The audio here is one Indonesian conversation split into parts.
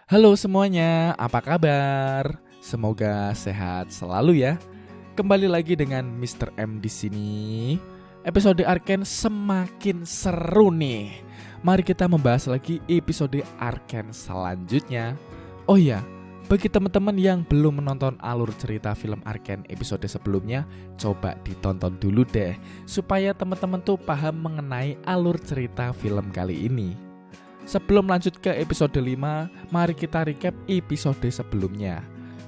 Halo semuanya, apa kabar? Semoga sehat selalu ya. Kembali lagi dengan Mr. M di sini. Episode Arcane semakin seru nih. Mari kita membahas lagi episode Arcane selanjutnya. Oh iya, bagi teman-teman yang belum menonton alur cerita film Arcane episode sebelumnya, coba ditonton dulu deh, supaya teman-teman tuh paham mengenai alur cerita film kali ini. Sebelum lanjut ke episode 5, mari kita recap episode sebelumnya.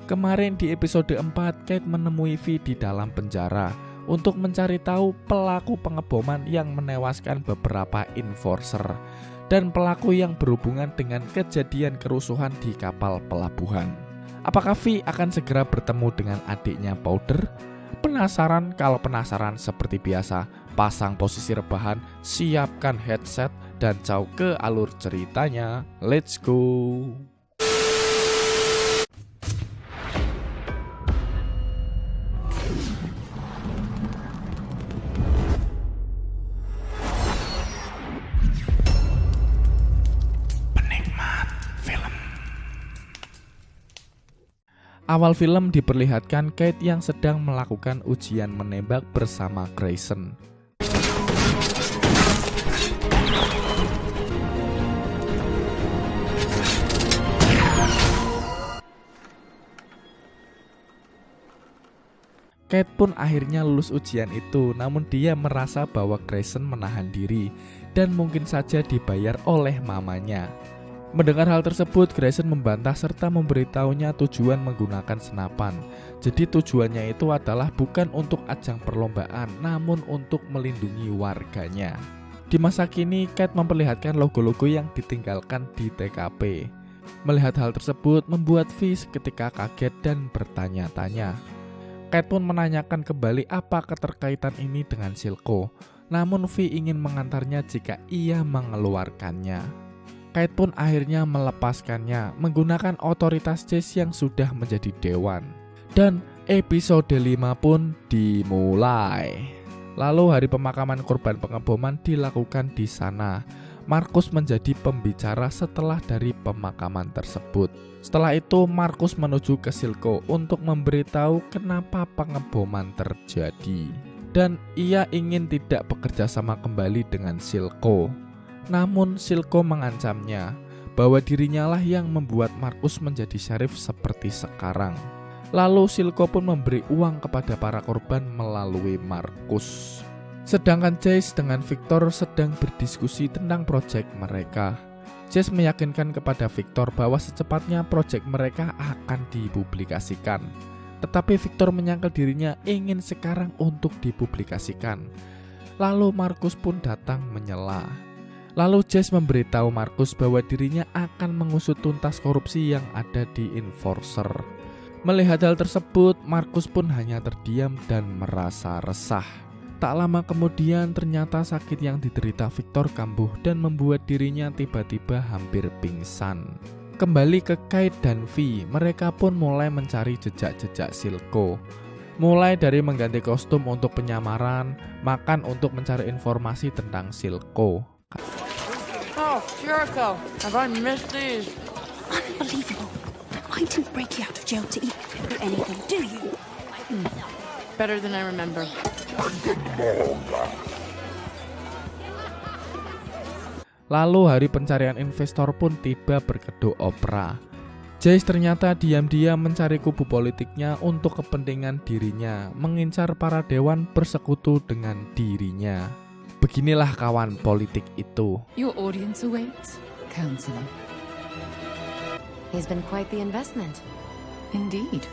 Kemarin di episode 4, Kate menemui Vi di dalam penjara untuk mencari tahu pelaku pengeboman yang menewaskan beberapa enforcer dan pelaku yang berhubungan dengan kejadian kerusuhan di kapal pelabuhan. Apakah Vi akan segera bertemu dengan adiknya Powder? Penasaran? Kalau penasaran, seperti biasa, pasang posisi rebahan, siapkan headset, dan jauh ke alur ceritanya. Let's go. Penikmat film. Awal film diperlihatkan Kate yang sedang melakukan ujian menembak bersama Grayson. Kate pun akhirnya lulus ujian itu, namun dia merasa bahwa Grayson menahan diri dan mungkin saja dibayar oleh mamanya. Mendengar hal tersebut, Grayson membantah serta memberitahunya tujuan menggunakan senapan. Jadi tujuannya itu adalah bukan untuk ajang perlombaan, namun untuk melindungi warganya. Di masa kini, Kate memperlihatkan logo-logo yang ditinggalkan di TKP. Melihat hal tersebut membuat Vi seketika kaget dan bertanya-tanya. Kate pun menanyakan kembali apa keterkaitan ini dengan Silco, namun Vi ingin mengantarnya jika ia mengeluarkannya. Kate pun akhirnya melepaskannya menggunakan otoritas Chase yang sudah menjadi dewan. Dan episode 5 pun dimulai. Lalu hari pemakaman korban pengeboman dilakukan di sana. Markus menjadi pembicara setelah dari pemakaman tersebut. Setelah itu Markus menuju ke Silco untuk memberitahu kenapa pengeboman terjadi. Dan ia ingin tidak bekerja sama kembali dengan Silco. Namun Silco mengancamnya bahwa dirinya lah yang membuat Markus menjadi syarif seperti sekarang. Lalu Silco pun memberi uang kepada para korban melalui Markus. Sedangkan Chase dengan Victor sedang berdiskusi tentang proyek mereka. Chase meyakinkan kepada Victor bahwa secepatnya proyek mereka akan dipublikasikan. Tetapi Victor menyangkal dirinya ingin sekarang untuk dipublikasikan. Lalu Markus pun datang menyela. Lalu Chase memberitahu Markus bahwa dirinya akan mengusut tuntas korupsi yang ada di Enforcer. Melihat hal tersebut, Markus pun hanya terdiam dan merasa resah. Tak lama kemudian ternyata sakit yang diderita Victor kambuh dan membuat dirinya tiba-tiba hampir pingsan. Kembali ke Kate dan Vi, mereka pun mulai mencari jejak-jejak Silco. Mulai dari mengganti kostum untuk penyamaran, makan untuk mencari informasi tentang Silco. Oh, Jericho, have I missed these? Unbelievable. I didn't break you out of jail to eat or anything, do you? Better than I remember. Lalu hari pencarian investor pun tiba berkedok opera. Jace ternyata diam-diam mencari kubu politiknya untuk kepentingan dirinya, mengincar para dewan bersekutu dengan dirinya. Beginilah kawan politik itu. Your audience awaits, Counselor. He's been quite the investment. Indeed.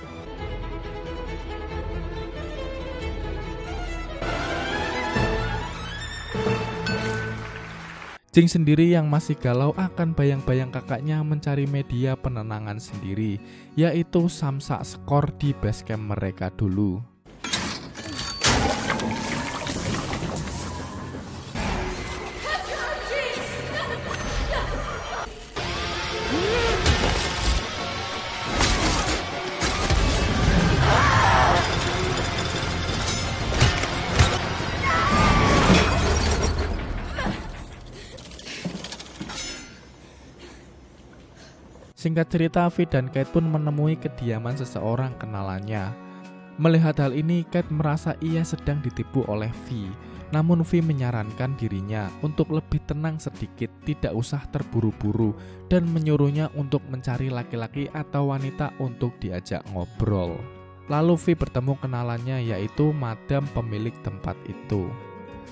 Jing sendiri yang masih galau akan bayang-bayang kakaknya mencari media penenangan sendiri, yaitu samsak skor di basecamp mereka dulu. Singkat cerita, V dan Kate pun menemui kediaman seseorang kenalannya. Melihat hal ini, Kate merasa ia sedang ditipu oleh V. Namun V menyarankan dirinya untuk lebih tenang sedikit, tidak usah terburu-buru, dan menyuruhnya untuk mencari laki-laki atau wanita untuk diajak ngobrol. Lalu V bertemu kenalannya, yaitu madam pemilik tempat itu.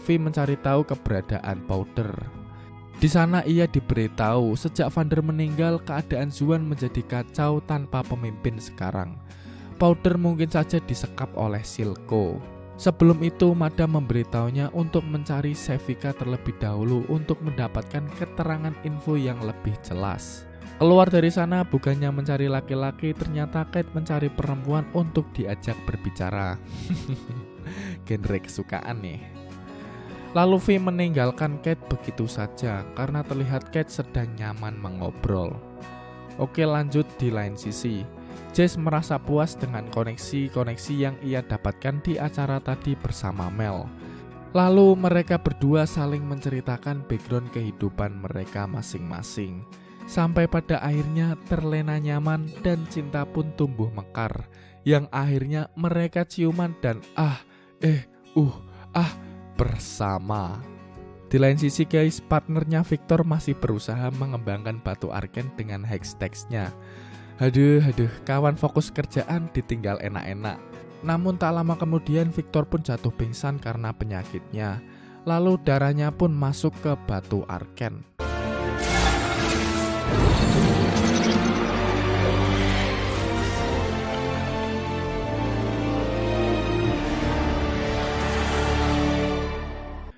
V mencari tahu keberadaan Powder. Di sana ia diberitahu sejak Vander meninggal, keadaan Xuan menjadi kacau tanpa pemimpin sekarang. Powder mungkin saja disekap oleh Silco. Sebelum itu, Madam memberitahunya untuk mencari Sevika terlebih dahulu untuk mendapatkan keterangan info yang lebih jelas. Keluar dari sana, bukannya mencari laki-laki, ternyata Kate mencari perempuan untuk diajak berbicara. Genre kesukaan nih. Lalu V meninggalkan Kate begitu saja karena terlihat Kate sedang nyaman mengobrol. Oke, lanjut di lain sisi. Jess merasa puas dengan koneksi-koneksi yang ia dapatkan di acara tadi bersama Mel. Lalu mereka berdua saling menceritakan background kehidupan mereka masing-masing. Sampai pada akhirnya terlena nyaman dan cinta pun tumbuh mekar. Yang akhirnya mereka ciuman dan bersama. Di lain sisi guys, partnernya Victor masih berusaha mengembangkan batu arken dengan hextechnya. Aduh, kawan fokus kerjaan ditinggal enak-enak. Namun tak lama kemudian Victor pun jatuh pingsan karena penyakitnya. Lalu darahnya pun masuk ke batu arken.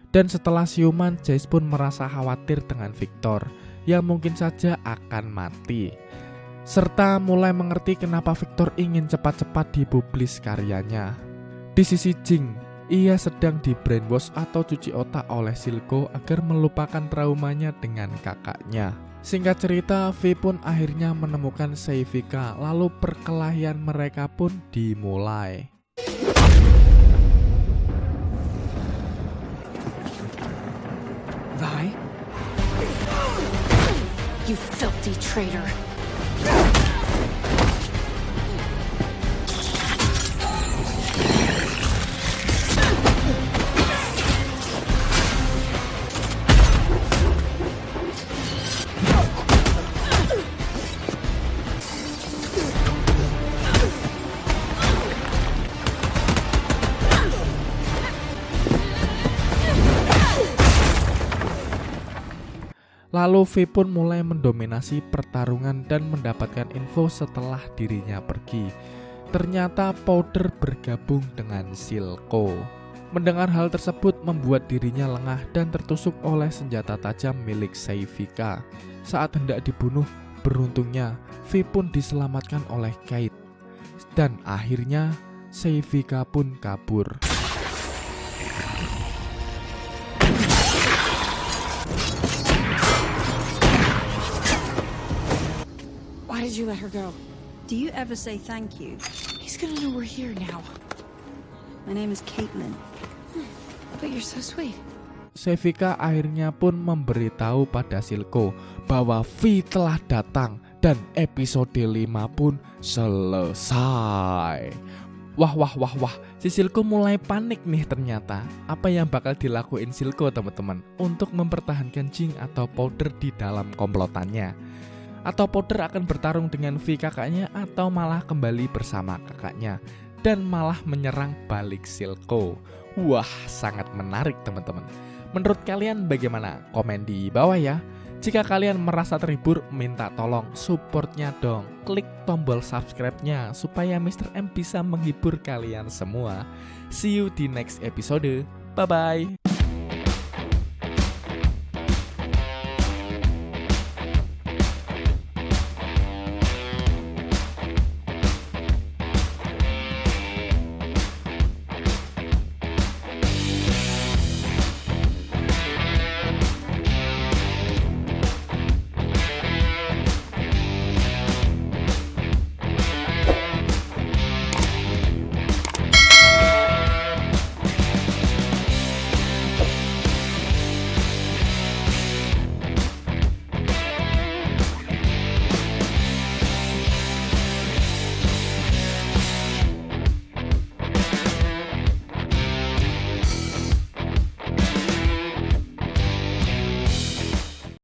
Dan setelah siuman, Jace pun merasa khawatir dengan Victor yang mungkin saja akan mati. Serta mulai mengerti kenapa Victor ingin cepat-cepat dipublis karyanya. Di sisi Jing, ia sedang di brainwash atau cuci otak oleh Silco agar melupakan traumanya dengan kakaknya. Singkat cerita, V pun akhirnya menemukan Sevika, lalu perkelahian mereka pun dimulai. Vi? You filthy traitor. Lalu V pun mulai mendominasi pertarungan dan mendapatkan info setelah dirinya pergi. Ternyata Powder bergabung dengan Silco. Mendengar hal tersebut membuat dirinya lengah dan tertusuk oleh senjata tajam milik Sevika. Saat hendak dibunuh, beruntungnya V pun diselamatkan oleh Kate. Dan akhirnya Sevika pun kabur. Why did you let her go? Do you ever say thank you? He's gonna know we're here now. My name is Caitlin. But you're so sweet. Sevika akhirnya pun memberitahu pada Silco bahwa V telah datang dan episode 5 pun selesai. Wah, si Silco mulai panik nih ternyata. Apa yang bakal dilakuin Silco teman-teman untuk mempertahankan Jing atau Powder di dalam komplotannya? Atau Powder akan bertarung dengan V kakaknya atau malah kembali bersama kakaknya dan malah menyerang balik Silco? Wah, sangat menarik teman-teman. Menurut kalian bagaimana? Komen di bawah ya. Jika kalian merasa terhibur, minta tolong supportnya dong. Klik tombol subscribe-nya supaya Mr. M bisa menghibur kalian semua. See you di next episode. Bye-bye.